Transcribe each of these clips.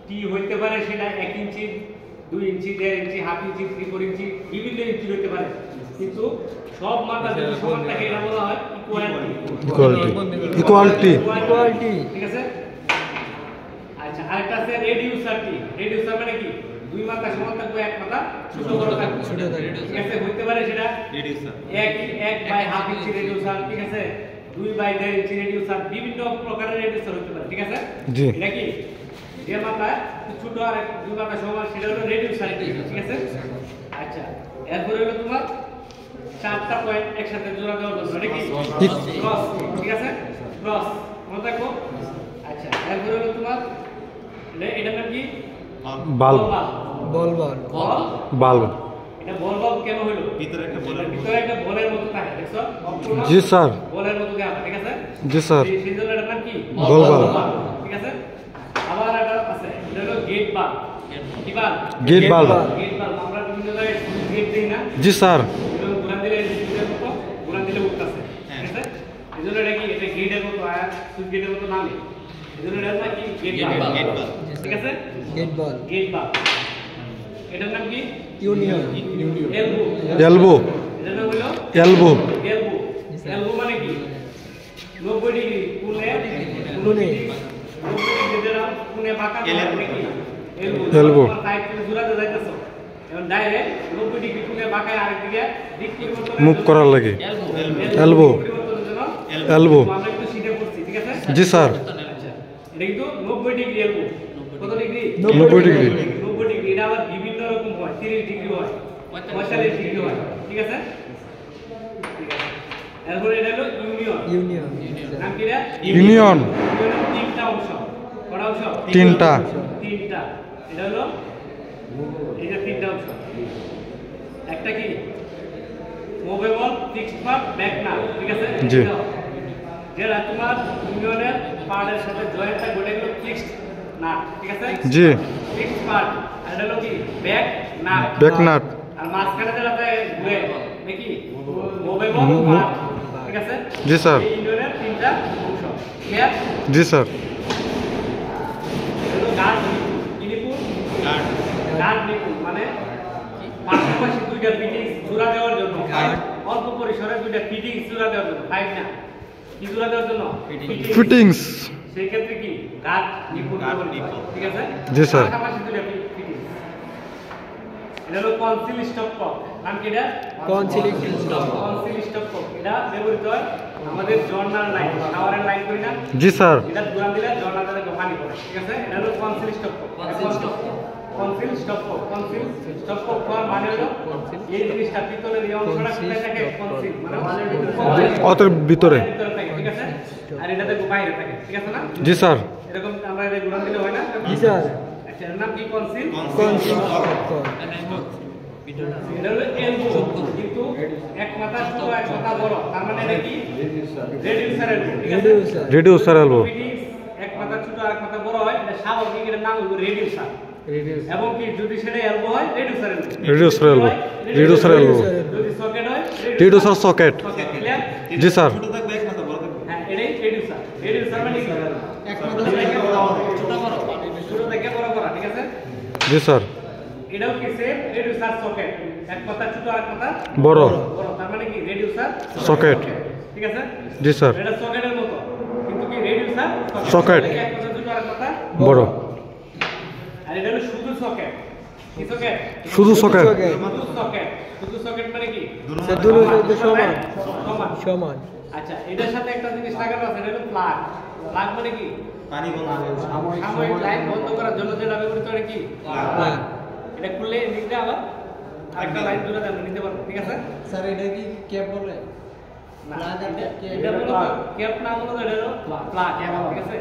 টি হইতে পারে সেটা 1 ইঞ্চি 2 ইঞ্চি 1.5 ইঞ্চি হাফ ইঞ্চি 3/4 ইঞ্চি বিভিন্ন ইঞ্চি হইতে পারে, কিন্তু সব মাথা যদি সমান থাকে এটা বলা হয় ইকুয়ালিটি। ঠিক আছে। আচ্ছা, আরেকটা আছে রেডিউসার মানে কি দুই মাথা সমান থাকবে, এক মাথা ছোট বড় থাকবে। ঠিক আছে, হইতে পারে সেটা রেডিউসার 1/2 ইঞ্চি রেডিউসার, ঠিক আছে, 2/1.5 ইঞ্চি রেডিউসার, বিভিন্ন প্রকারের রেডিউসার হতে পারে। ঠিক আছে, এটা কি যে মাথা ছোট আর দুই মাথা সমান সেটা হলো রেডিউসার। ঠিক আছে। আচ্ছা, এরপরে হলো তোমার 4টা পয়েন্ট একসাথে জোড়া দেওয়ার জন্য এটা কি ক্রস। ঠিক আছে, ক্রস মনে থাকো। আচ্ছা, এরপরে হলো তোমার এটা নাম কি বাল্ব। এটা বল বাল্ব কেন হলো? ভিতরে একটা বলের মতো থাকে, দেখছো? জি স্যার। বলের মতো দেওয়া, ঠিক আছে। জি স্যার। সেই জন্য এটার নাম কি বল বাল্ব। ঠিক আছে। আবার এটা আছে, এটা হলো গেট বাল্ব। কি বাল্ব? Gate bulb. আমরা বিভিন্ন জায়গায় গেট দেই না? জি স্যার। এবং ঘোরান দিলে সুইচের মতো ঘোরান দিলে উঠতেছে। ঠিক আছে, এই জন্য এটা কি এটা গেটের মতো আর সুইচ গেটের মতো নামে, এই জন্য এটা নাম কি গেট বাল্ব। ঠিক আছে, গেট বাল্ব। এটার নাম কি ইউনিয়ন। এলবো। এটার নাম হলো এলবো। এলবো মানে কি 90 ডিগ্রি কোণে 90 ডিগ্রি যেটা কোণে বাঁকা মানে কি এলবো। সাইড থেকে ঘোরাতে যাইতেছো, এখন ডাইরেক্ট 90 ডিগ্রি কোণে বাঁকায় আরেকদিকে দিক পরিবর্তন মুভ করার লাগে এলবো। আমরা একটু শিখে পড়ছি। ঠিক আছে। জি স্যার। আচ্ছা, এটা কিন্তু 90 ডিগ্রি এলবো। কত ডিগ্রি? 90 ডিগ্রি। 90 ডিগ্রি। এটা আবার বিভিন্ন রকম হয়, 30 ডিগ্রি হয়, 45 ডিগ্রি হয়। ঠিক আছে। এরপরে এটা হলো ইউনিয়ন। নাম কি এটা? ইউনিয়ন। ইউনিয়নের 3টা অংশ। কটা অংশ? 3টা। এটা হলো এটা 3টা অংশ। একটা কি movable fixed part back nut. ঠিক আছে। জি। যেটা তোমার ইউনিয়নের পার্টের সাথে জয়েন্ট থাকবে ওটা হলো ফিক্সড নাট। ঠিক আছে। জি। ফিক্সড পার্ট আর এটা হলো কি ব্যাক নাট। আর মাঝখানে যেটা ঘুরে নাকি মুভেবল পার্ট। ঠিক আছে। জি স্যার। এই ইউনিয়নের 3টা অংশ। ক্লিয়ার? জি স্যার। হলো গার্ড নিপুল মানে পাশাপাশি দুইটা ফিটিংস জোড়া দেওয়ার জন্য, অল্প পরিসরে দুইটা ফিটিংস জোড়া দেওয়ার জন্য, ফাইভ না কি জোড়া দেওয়ার জন্য ফিটিংস। সেই ক্ষেত্রে কি গার্ড নিপুল। ঠিক আছে। জি স্যার। পাশাপাশি দুইটা ফিটিংস। এটা হলো কনসিল স্টপ কক। নাম কি এটা? Conceal stop cock. এটা ব্যবহৃত হয় আমাদের জর্নাল লাইন, শাওয়ারের লাইন করি না? জি স্যার। এটা ঘোরান দিলে জর্নাল থেকে পানি পড়ে। ঠিক আছে। এটা হলো conceal stop cock. Conceal stop cock মানে হলো এই জিনিসটা পিতলের এই অংশটা কোথায় থাকে? কনসিল মানে অতর ভিতরে। ঠিক আছে। আর এটাতে বাইরে থাকে। ঠিক আছে না? জি স্যার। এরকম আমরা এটা ঘোরান দিলে হয় না? জি স্যার। আচ্ছা, এর নাম কি? কনসিল। এটা হলো এলবো, কিন্তু এক মাথা ছোট এক মাথা বড়, তার মানে এটা কি রেডিউসার এলবো। ঠিক আছে। Reducer elbow. এক মাথা ছোট আর এক মাথা বড় হয়, এটা স্বাভাবিক, এর নাম হলো রেডিউসার। এবং কি যদি সেটা এলবো হয় রেডিউসার এলবো। যদি সকেট হয় রেডিউসার সকেট। ক্লিয়ার? জি স্যার। হ্যাঁ, এটাই রেডিউসার মানে কি এক মাথা ছোট থেকে বড় করা। ঠিক আছে। জি স্যার। এটাও কি সেম রেডিউসার সকেট, এক মাথা ছোট আর এক মাথা বড়, তার মানে কি রেডিউসার সকেট। ঠিক আছে। জি স্যার। এটা সকেটের মতো, কিন্তু কি রেডিউসার সকেট এক মাথা ছোট আর এক মাথা বড়। আর এটা হলো শুধু সকেট। কি সকেট? শুধু সকেট। শুধু সকেট মানে কি সমান। আচ্ছা, এটার সাথে একটা জিনিস লাগানো আছে, এটা হলো প্লাগ। প্লাগ মানে কি পানি বন্ধ, সাময়িক লাইন বন্ধ করার জন্য যেটা ব্যবহৃত হয় কি প্লাগ। এটা খুললে নিতে আবার আরেকটা লাইন জুড়ে দেন নিতে পারবেন। ঠিক আছে স্যার, এটা কি ক্যাপ বলে? প্লাগ আর এটা মূলত ক্যাপ না, মূলত এটা হলো প্লাগ। ঠিক আছে।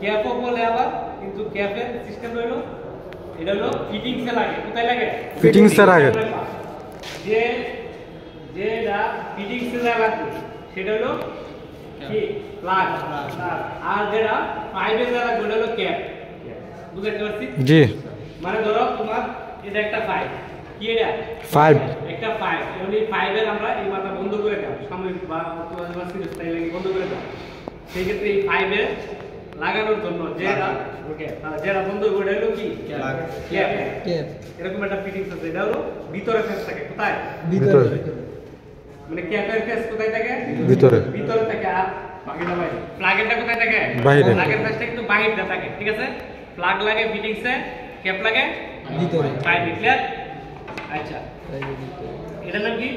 ক্যাপও বলে আবার, কিন্তু ক্যাপের সিস্টেম হলো এটা হলো ফিটিংসে লাগে। কোথায় লাগে? ফিটিংসে লাগে। যেটা ফিটিংসে লাগবে সেটা হলো কি প্লাগ। আর যেটা পাইপে লাগবে ওটা হলো ক্যাপ। বুঝতে পারছি? জি। মানে ধরো তোমার এটা একটা পাইপ, কি এটা? পাইপ। একটা পাইপ, এবং এই পাইপের আমরা এই মাথা বন্ধ করে দাও, সাময়িক বা সিরিয়াস টাইম লাগে বন্ধ করে দাও। সেই ক্ষেত্রে এই পাইপের লাগানোর জন্য যেটা বন্ধ ওটা হলো কি ক্যাপ। ক্যাপ এরকম একটা ফিটিংস আছে, এটা হলো ভিতরে ফেস থাকে। কোথায়? ভিতরে মানে ক্যাপের ফেস কোথায় থাকে? ভিতরে। ভিতরে থাকে। আর বাকিটা বাইরে। প্লাগেরটা কোথায় থাকে? বাইরে। প্লাগের ফেসটা কিন্তু বাইরে থাকে, ঠিক আছে? প্লাগ লাগে ফিটিংসে, ক্যাপ লাগে ভিতরে বাইরে। ক্লিয়ার? আচ্ছা, এটার নাম কি?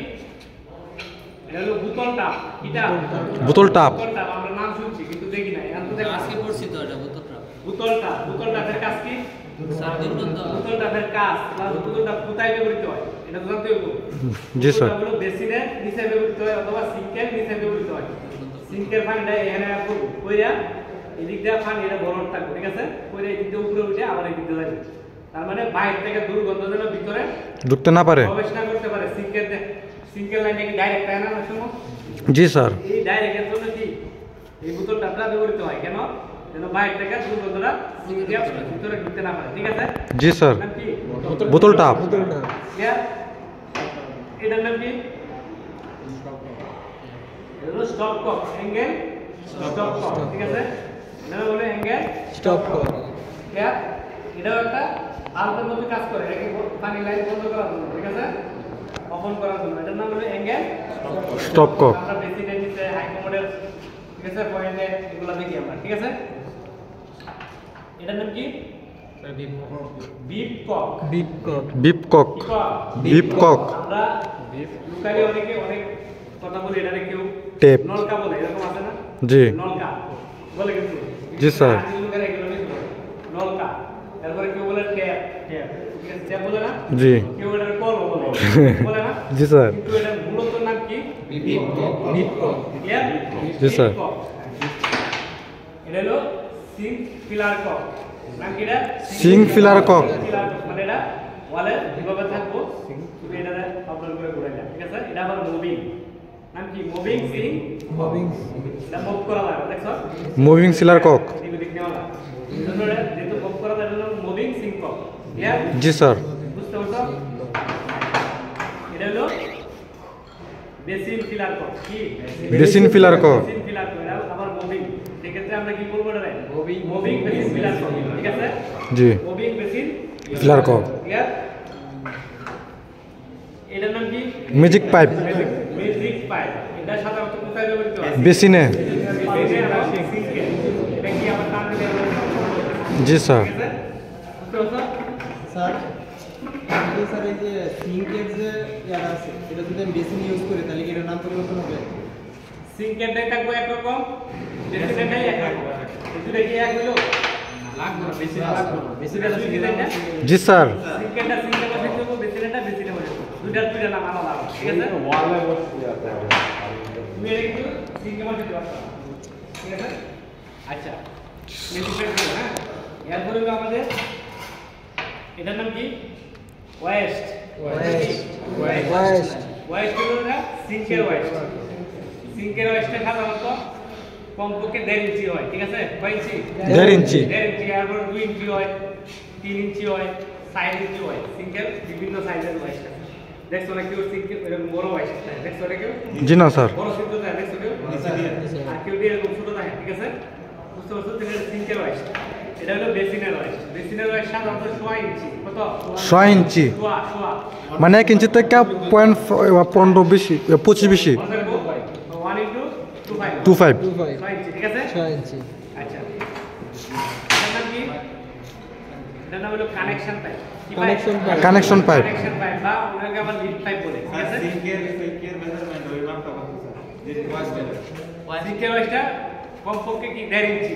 এটা হলো বোতল টাপ। কিটা? বোতল টাপ। বোতল টাপ আমরা নাম শুনছি কিন্তু দেখি নাই। এখন তো দেখি আজকে পড়ছি তো এটা বোতল টাপ। বোতল টাপ। বোতল টাপের কাজ কি? স্যার দেখুন তো বোতল টাপের কাজ প্লাস বোতল টাপ কোথায় ব্যবহৃত হয় এটা তো জানতে হবে। জি স্যার। বোতল টাপগুলো বেসিনের নিচে ব্যবহৃত হয় অথবা সিঙ্কের নিচে ব্যবহৃত হয়। সিঙ্কের পানিটা এখানে রাখবো, কইরা এদিক দিয়ে পানি এটা বরফ থাকবে, ঠিক আছে? কইরা এদিক দিয়ে উপরে উঠে আবার এদিক দিয়ে যাবে। তার মানে বাইরে থেকে দুর্গন্ধ যেন ভিতরে ঢুকতে না পারে। প্রবেশ না করতে পারে। সিঙ্কের লাইনটা কি ডাইরেক্ট হয় না অনেক সময়? জি স্যার। এই ডাইরেক্টের জন্য কি এই বোতল টাপটা ব্যবহৃত হয়? কেন? যেন বাইরে থেকে দুর্গন্ধটা সিঙ্কের ভিতরে ঢুকতে না পারে, ঠিক আছে? জি স্যার। নাম কি? বোতল টাপ। ক্লিয়ার? এটার নাম কি? এটা হলো stop cock. Angle stop cock, ঠিক আছে? এটা হলো অ্যাঙ্গেল স্টপ কর ক্লিয়ার? এটাও একটা আলফার মধ্যে কাজ করে। এটাকে পানি লাইন বন্ধ করার জন্য, ঠিক আছে? ওপেন করার জন্য। এটার নাম হলো অ্যাঙ্গেল স্টপ কক। আমরা বেসিনের নিচে হাই কমোডের, ঠিক আছে, পয়েন্টে এগুলো দেখি আমরা, ঠিক আছে? এটার নাম কি? Bib cock. বিপ কর বিপ কক। কি কক? Bib cock. আমরা লোকালি অনেকে অনেক কথা বলি, এটাকে কেউ টেপ। নলকা বলে, এরকম আছে না? জি। নলকা বলে কিন্তু। জি, স্যার। আদিম লোকেরা এগুলো লিখবে, নলকা। এরপরে কেউ বলে ট্যাপ। ট্যাপ, ঠিক আছে? ট্যাপ বলে না? জি। কেউ এটার কল বলে, বলে না? জি স্যার। কিন্তু এটার মূলত নাম কি? বিপ কর ক্লিয়ার? জি, স্যার। কক। এটা হলো সিঙ্ক ফিলার কক। নাম কি এটা? Sink pillar cock. Pillar cock মানে এটা ওয়ালে যেভাবে থাকবো তুমি এটা আপলোড করে ঘুরে যাও, ঠিক আছে? এটা আবার মুভিং। নাম কি? Moving sink. মুভিং এটা মুভ করা লাগে, দেখছো? Moving pillar cock. এদিক ওদিক নেওয়া লাগে। এজন্য এটা যেহেতু মুভ করা যায়, এটা হলো মুভিং সিঙ্ক কক। ক্লিয়ার? জি স্যার। বুঝতে পারছো? এটা হলো বেসিন ফিলার কক। কি? Basin filler cock. Basin filler cock. এটা আবার মুভিং। সেক্ষেত্রে আমরা কি বলবো এটা? মুভিং বেসিন ফিলার কক, ঠিক আছে? জি। Moving basin filler cock. Clear? এটার নাম কি? Magic pipe. Magic pipe. এটা সাধারণত কোথায় ব্যবহৃত হয়? বেসিনে। বেসিনে আর সিঙ্কে। এটা কি আবার টান দিলে জি স্যার। ঠিক আছে? বুঝতে পারছো? স্যার এই স্যার এই যে সিঙ্কের যে ইয়ার আছে এটা যদি আমি বেসিন ইউজ করি তাহলে কি এটার নাম পরিবর্তন হবে? সিঙ্কেরটাই থাকবো একরকম, বেসিনেরটাই একরকম। দুটো কি এক হলো? লাগবে না, বেসিন লাগবে না। বেসিনটা সিঙ্কে তাই না? জি স্যার। সিঙ্কেরটা সিঙ্কে বসে দেবো, বেসিনেরটা বেসিনে বসে দেবো। দুইটার নাম আলাদা আলাদা, ঠিক আছে? তুমি এটা কিন্তু সিঙ্কে বসে দিতে পারছো না, ঠিক আছে? আচ্ছা, মেসিন পেট করবো, হ্যাঁ? এরপরে হলো আমাদের এটার নাম কি? ওয়েস্ট। ওয়েস্ট ওয়েস্ট হলো না সিঙ্কের ওয়েস্ট। সিঙ্কের ওয়েস্টে সাধারণত কমপক্ষে 1.5 ইঞ্চি হয়, ঠিক আছে? কয় ইঞ্চি? 1.5 ইঞ্চি। 1.5 ইঞ্চি, এরপর 2 ইঞ্চি হয়, 3 ইঞ্চি হয়, 4 ইঞ্চি হয়। সিঙ্কের বিভিন্ন সাইজের ওয়েস্ট আছে। দেখছো না কেউ সিঙ্কের এরকম বড় ওয়েস্ট থাকে? দেখছো না কেউ? জি না স্যার। বড় সিঙ্কেল থাকে, দেখছো কেউ? আর কেউ এরকম ছোট থাকে, ঠিক আছে? বুঝতে পারছো? এটা সিঙ্কের ওয়েস্ট। এটা হলো বেসিনের ওয়েস্ট। বেসিনের ওয়েস্ট সাধারণত 6 ইঞ্চি। কত? 6 ইঞ্চি। সোয়া। মানে 1 ইঞ্চি থেকে 0.15 বেশি, 25 বেশি। 1 into 25 25। 6 ইঞ্চি, ঠিক আছে? 6 ইঞ্চি আচ্ছা, এটার নাম কি? এটার নাম হলো কানেকশন পাইপ। কি pipe? Connection pipe connection pipe. Connection pipe বা ওনাকে আবার লিড পাইপ বলে, ঠিক আছে? সিঙ্কের ওয়েস্টটা কমপক্ষে কি 1.5 ইঞ্চি।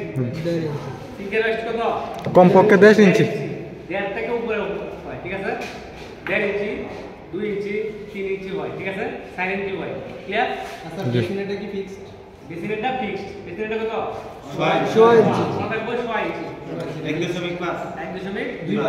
সিঙ্কের ওয়েস্ট কত? কমপক্ষে 1.5 ইঞ্চি। 1.5 থেকে উপরে হয়, ঠিক আছে? 1.5 ইঞ্চি, 2 ইঞ্চি, 3 ইঞ্চি হয়, ঠিক আছে? 4 ইঞ্চি হয়। ক্লিয়ার? আচ্ছা বেসিনটা কি ফিক্সড? বেসিনেরটা ফিক্সড। বেসিনেরটা কত? 6 ইঞ্চি আমাদের 6 ইঞ্চি। 1.5 1.25